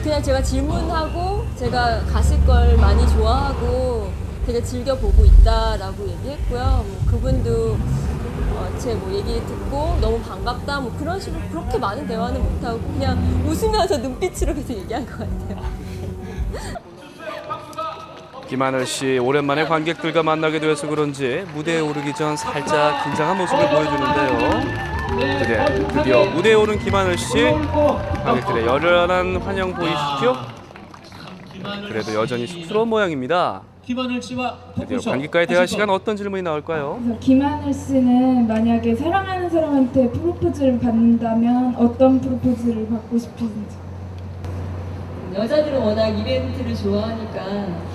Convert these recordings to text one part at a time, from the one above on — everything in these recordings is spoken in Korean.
그냥 제가 질문하고 제가 갔을 걸 많이 좋아하고 되게 즐겨보고 있다라고 얘기했고요. 뭐 그분도 제 뭐 얘기 듣고 너무 반갑다 뭐 그런 식으로 그렇게 많은 대화는 못하고 그냥 웃으면서 눈빛으로 계속 얘기한 것 같아요. 김하늘 씨 오랜만에 관객들과 만나게 돼서 그런지 무대에 오르기 전 살짝 긴장한 모습을 보여주는데요. 드디어 무대에 오른 김하늘 씨, 관객들의 열렬한 환영 보이시죠? 그래도 여전히 쑥스러운 모양입니다. 드디어 관객과의 대화 시간 어떤 질문이 나올까요? 김하늘 씨는 만약에 사랑하는 사람한테 프로포즈를 받는다면 어떤 프로포즈를 받고 싶으신지? 여자들은 워낙 이벤트를 좋아하니까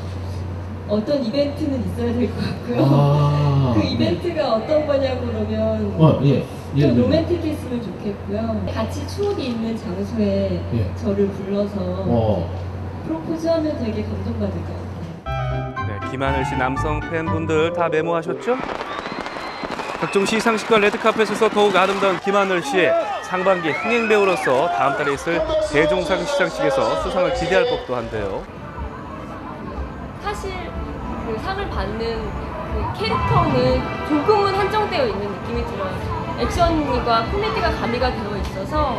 어떤 이벤트는 있어야 될 것 같고요. 그 이벤트가 어떤 거냐고 그러면 좀 로맨틱했으면 좋겠고요. 같이 추억이 있는 장소에 저를 불러서 프로포즈하면 되게 감동받을 것 같아요. 네, 김하늘 씨 남성 팬분들 다 메모하셨죠? 각종 시상식과 레드카펫에서 더욱 아름다운 김하늘 씨의 상반기 흥행 배우로서 다음 달에 있을 대종상 시상식에서 수상을 기대할 법도 한데요. 사실 그 상을 받는 그 캐릭터는 조금은 한정되어 있는 느낌이 들어요. 액션과 코미디가 가미가 되어 있어서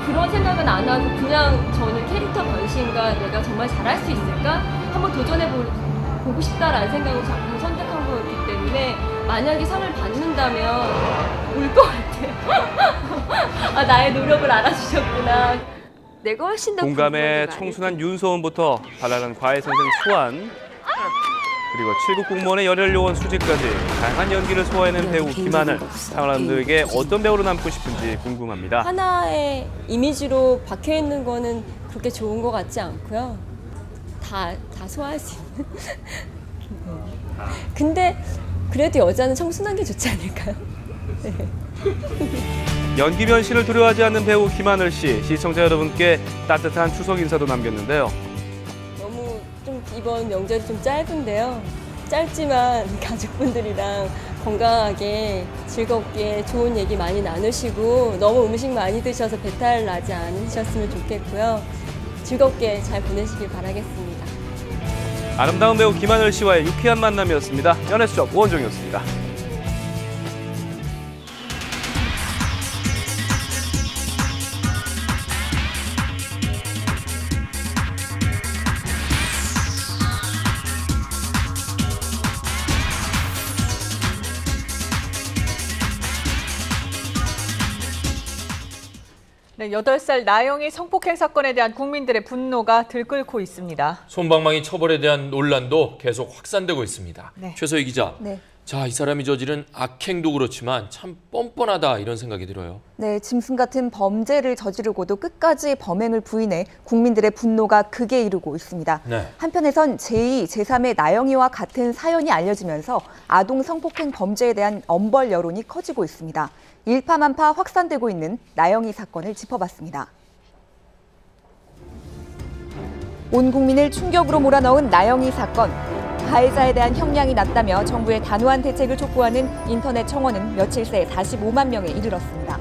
그런 생각은 안 하고 그냥 저는 캐릭터 변신과 내가 정말 잘할 수 있을까? 한번 도전해보고 싶다라는 생각으로 작품을 선택한 거였기 때문에 만약에 상을 받는다면 울 것 같아요. 아, 나의 노력을 알아주셨구나. 내가 훨씬 더 동감의 청순한 윤소은부터 발랄한 과외 선생 수환, 그리고 7급 공무원의 열혈 요원 수지까지 다양한 연기를 소화해낸 배우 김하늘. 사람들에게 어떤 배우로 남고 싶은지 궁금합니다. 하나의 이미지로 박혀있는 거는 그렇게 좋은 것 같지 않고요. 다 소화할 수 있는. 근데 그래도 여자는 청순한 게 좋지 않을까요? 네. 연기 변신을 두려워하지 않는 배우 김하늘 씨. 시청자 여러분께 따뜻한 추석 인사도 남겼는데요. 너무 좀 이번 명절이 좀 짧은데요. 짧지만 가족분들이랑 건강하게 즐겁게 좋은 얘기 많이 나누시고 너무 음식 많이 드셔서 배탈 나지 않으셨으면 좋겠고요. 즐겁게 잘 보내시길 바라겠습니다. 아름다운 배우 김하늘 씨와의 유쾌한 만남이었습니다. 연애수첩 오원종이었습니다. 네, 8살 나영이 성폭행 사건에 대한 국민들의 분노가 들끓고 있습니다. 솜방망이 처벌에 대한 논란도 계속 확산되고 있습니다. 네. 최소희 기자, 네. 자, 이 사람이 저지른 악행도 그렇지만 참 뻔뻔하다 이런 생각이 들어요. 네, 짐승 같은 범죄를 저지르고도 끝까지 범행을 부인해 국민들의 분노가 극에 이르고 있습니다. 네. 한편에선 제2, 제3의 나영이와 같은 사연이 알려지면서 아동 성폭행 범죄에 대한 엄벌 여론이 커지고 있습니다. 일파만파 확산되고 있는 나영이 사건을 짚어봤습니다. 온 국민을 충격으로 몰아넣은 나영이 사건. 가해자에 대한 형량이 낮다며 정부의 단호한 대책을 촉구하는 인터넷 청원은 며칠 새 45만 명에 이르렀습니다.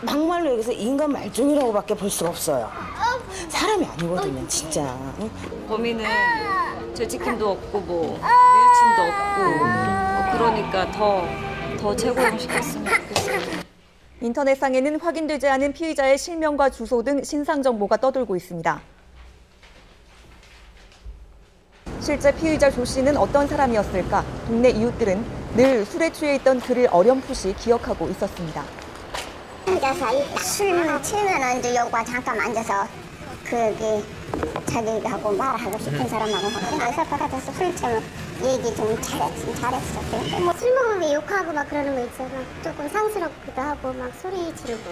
막말로 여기서 인간 말종이라고밖에 볼 수가 없어요. 사람이 아니거든요, 진짜. 범인은 죄책감도 없고 뭐 뉘우침도 없고 그러니까 더 최고형시켰으면 좋겠습니다. 인터넷상에는 확인되지 않은 피의자의 실명과 주소 등 신상 정보가 떠돌고 있습니다. 실제 피의자 조 씨는 어떤 사람이었을까? 동네 이웃들은 늘 술에 취해 있던 그를 어렴풋이 기억하고 있었습니다. 앉아서 술 취하면 이제 여기가 잠깐 앉아서 그게 자기하고 말하고 싶은 사람하고 어설퍼 같아서 술 취하면 얘기 좀 잘했어. 근데 뭐 술 먹으면 욕하고 막 그러는 거 있잖아. 조금 상스럽기도 하고 막 소리 지르고.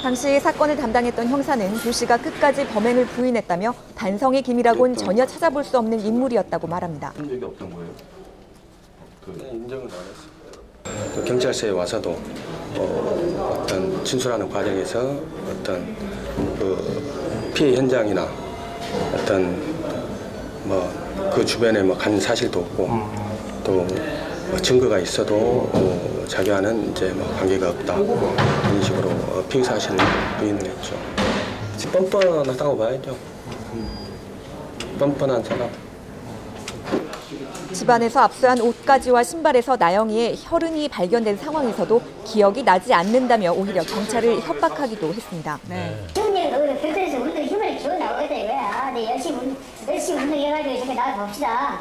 당시 사건을 담당했던 형사는 조 씨가 끝까지 범행을 부인했다며 반성의 기미라고는 전혀 찾아볼 수 없는 인물이었다고 말합니다. 그런 얘기 없던 거예요? 인정은 안 했어요. 경찰서에 와서도 어떤 진술하는 과정에서 어떤 그 피해 현장이나 어떤 그 주변에 간 사실도 없고 또 증거가 있어도 자기와는 이제 관계가 없다 이런 식으로 피의 사실을 부인을 했죠. 뻔뻔하다고 봐야죠. 뻔뻔한 사람. 집안에서 압수한 옷가지와 신발에서 나영이의 혈흔이 발견된 상황에서도 기억이 나지 않는다며 오히려 경찰을 협박하기도 했습니다. 형님, 별도에서 운동 힘을 줘 나오겠다 이거야. 네, 열심히 운동해가지고 이렇게 나가 봅시다.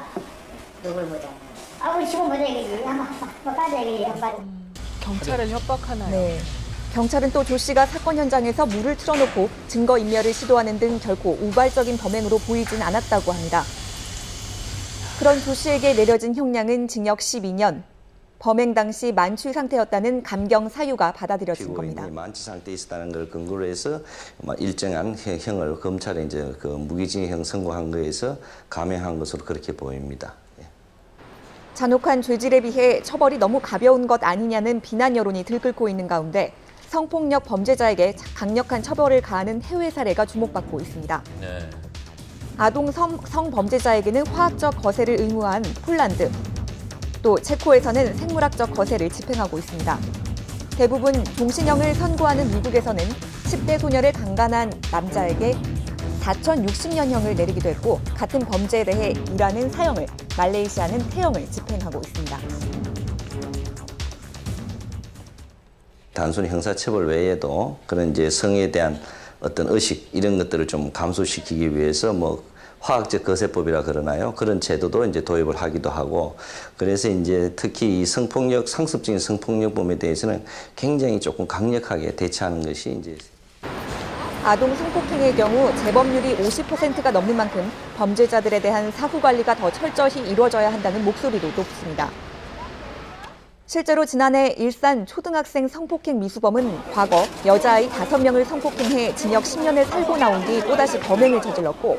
누굴 보자. 우리 집은 보자 이거지. 한번 가자 이거지. 경찰을 협박하나요? 네. 경찰은 또 조 씨가 사건 현장에서 물을 틀어놓고 증거인멸을 시도하는 등 결코 우발적인 범행으로 보이진 않았다고 합니다. 그런 조 씨에게 내려진 형량은 징역 12년. 범행 당시 만취 상태였다는 감경 사유가 받아들여진 겁니다. 피고인이 만취 상태에 있었다는 걸 근거로 해서 일정한 형을 검찰에 이제 그 무기징역 선고한 거에서 감형한 것으로 그렇게 보입니다. 잔혹한 죄질에 비해 처벌이 너무 가벼운 것 아니냐는 비난 여론이 들끓고 있는 가운데 성폭력 범죄자에게 강력한 처벌을 가하는 해외 사례가 주목받고 있습니다. 네. 아동 성범죄자에게는 화학적 거세를 의무화한 폴란드, 또 체코에서는 생물학적 거세를 집행하고 있습니다. 대부분 종신형을 선고하는 미국에서는 10대 소녀를 강간한 남자에게 4,060년형을 내리기도 했고 같은 범죄에 대해 이란은 사형을, 말레이시아는 태형을 집행하고 있습니다. 단순히 형사처벌 외에도 그런 이제 성에 대한 어떤 의식 이런 것들을 좀 감소시키기 위해서 뭐 화학적 거세법이라 그러나요? 그런 제도도 이제 도입을 하기도 하고 그래서 이제 특히 이 성폭력, 상습적인 성폭력범에 대해서는 굉장히 조금 강력하게 대처하는 것이 이제 아동 성폭행의 경우 재범률이 50%가 넘는 만큼 범죄자들에 대한 사후 관리가 더 철저히 이루어져야 한다는 목소리도 높습니다. 실제로 지난해 일산 초등학생 성폭행 미수범은 과거 여자아이 5명을 성폭행해 징역 10년을 살고 나온 뒤 또다시 범행을 저질렀고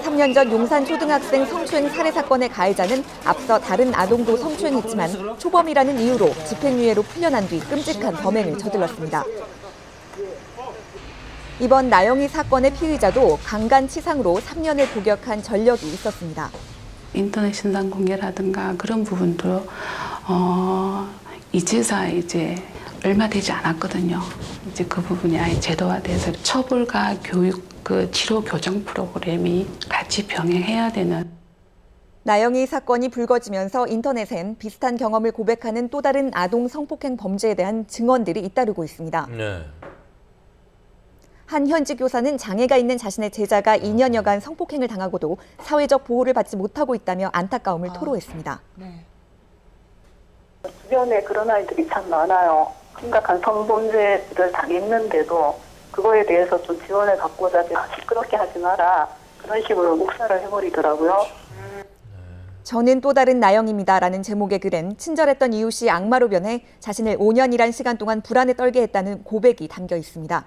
3년 전 용산 초등학생 성추행 살해 사건의 가해자는 앞서 다른 아동도 성추행했지만 초범이라는 이유로 집행유예로 풀려난 뒤 끔찍한 범행을 저질렀습니다. 이번 나영이 사건의 피의자도 강간치상으로 3년을 복역한 전력이 있었습니다. 인터넷 신상 공개라든가 그런 부분도 이제서 이제 얼마 되지 않았거든요. 이제 그 부분이 아예 제도화돼서 처벌과 교육, 그 치료 교정 프로그램이 같이 병행해야 되는. 나영이 사건이 불거지면서 인터넷엔 비슷한 경험을 고백하는 또 다른 아동 성폭행 범죄에 대한 증언들이 잇따르고 있습니다. 네. 한 현직 교사는 장애가 있는 자신의 제자가 2년여간 성폭행을 당하고도 사회적 보호를 받지 못하고 있다며 안타까움을 토로했습니다. 네. 주변에 그런 아이들이 참 많아요. 심각한 성범죄를 당했는데도 그거에 대해서 좀 지원을 받고자 시끄럽게 하지 마라. 그런 식으로 묵살을 해버리더라고요. 저는 또 다른 나영입니다라는 제목의 글엔 친절했던 이웃이 악마로 변해 자신을 5년이란 시간 동안 불안에 떨게 했다는 고백이 담겨 있습니다.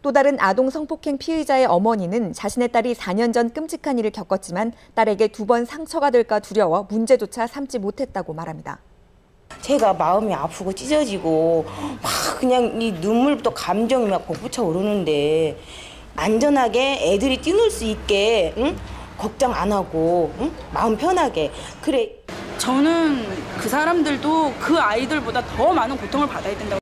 또 다른 아동 성폭행 피의자의 어머니는 자신의 딸이 4년 전 끔찍한 일을 겪었지만 딸에게 2번 상처가 될까 두려워 문제조차 삼지 못했다고 말합니다. 제가 마음이 아프고 찢어지고 막 그냥 이 눈물부터 감정이 막 복부쳐 오르는데 안전하게 애들이 뛰놀 수 있게 걱정 안 하고 마음 편하게 그래. 저는 그 사람들도 그 아이들보다 더 많은 고통을 받아야 된다고